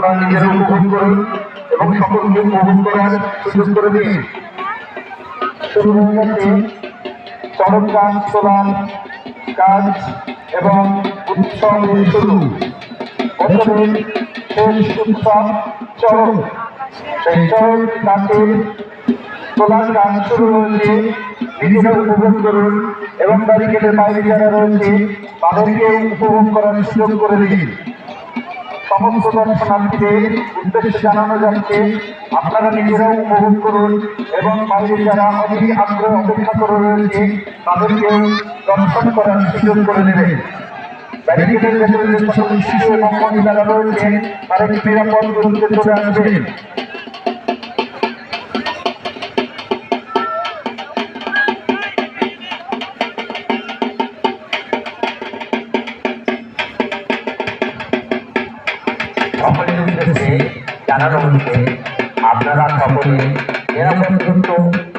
আপনারা নিজেরা উপভোগ করুন এবং সকলকে উপভোগ করার সুযোগ করে দিন। শুরু হয়ে যাচ্ছে চরণ গান তোলার কাজ এবং উৎসবের শুরু। বছরের শেষ উৎসব চরণ, সেই চরণ গাছের তোলার গান শুরু হয়েছে। নিজেরা উপভোগ করুন এবং ব্যারিকেডের বাইরে যারা রয়েছে তাদেরকে উপভোগ করার সুযোগ করে দিন। সমস্ত দর্শনার্থীদের উদ্দেশ্যে জানানো যাচ্ছে আপনারা নিজেরাও উপভোগ করুন এবং বাইরে যারা অতি আগ্রহ অপেক্ষা করে রয়েছে তাদেরকেও দর্শন করার সুযোগ করে দেবেন। ব্যারিকেডের ভেতরে যে সকল শিশু এবং মহিলারা রয়েছেন তারা নিরাপদ দূরত্বে চলে আসবেন। সকলের উদ্দেশ্যে জানানো হচ্ছে আপনারা সকলে নিরাপদ দূরত্ব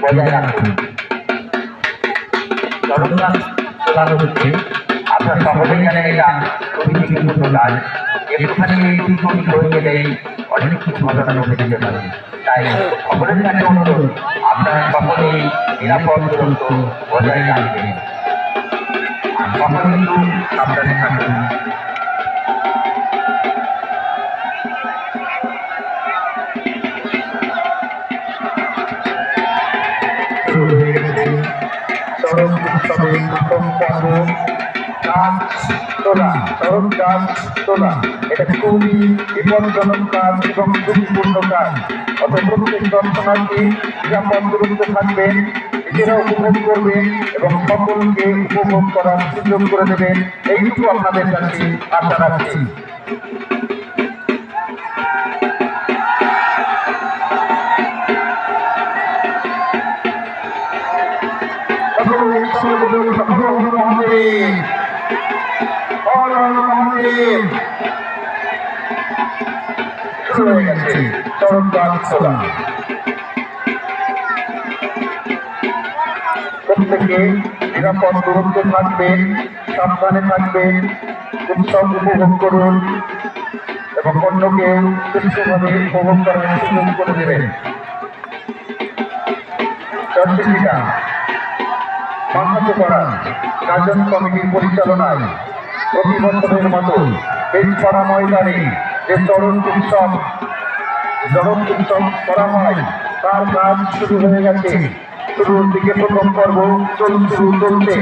বজায় রাখুন। চরণ গান তোলানো হচ্ছে, আপনারা সকলেই জানেন এটা খুবই ঝুঁকিপূর্ণ কাজ। একটুখানি এই ঝুঁকি হয়ে গেলেই অনেক কিছু ঘটনা ঘটে যেতে পারে। তাই সকলের কাছে অনুরোধ আপনারা সকলেই নিরাপদ দূরত্ব বজায় রাখবেন। সকলে একটু সাবধানে থাকুন। চরণ উৎসবের প্রথম পর্ব গাছ তোলা। চরণ গাছ তোলা এটা খুবই বিপজ্জনক কাজ এবং ঝুঁকিপূর্ণ কাজ। অত প্রত্যেক দর্শনার্থী নিরাপদ দূরত্বে থাকবেন, নিজেরা উপভোগ করবেন এবং সকলকে উপভোগ করার সুযোগ করে দেবেন, এইটুকু আপনাদের কাছে আশা রাখছি। চরণ গান তোলা প্রত্যেকে নিরাপদ দূরত্বে থাকবেন, সাবধানে থাকবেন, উৎসব উপভোগ করুন এবং অন্যকে সুস্থভাবে উপভোগ করার সুযোগ করে দেবেন। চর্চিকা মাহাতো করা গাজন কমিটির পরিচালনায় প্রতি বছরের মতো বেশপাড়া ময়দানে যে চরণ উৎসব করা হয় তার কাজ শুরু হয়ে গেছে। শুরুর দিকে প্রথম পর্ব চলছে।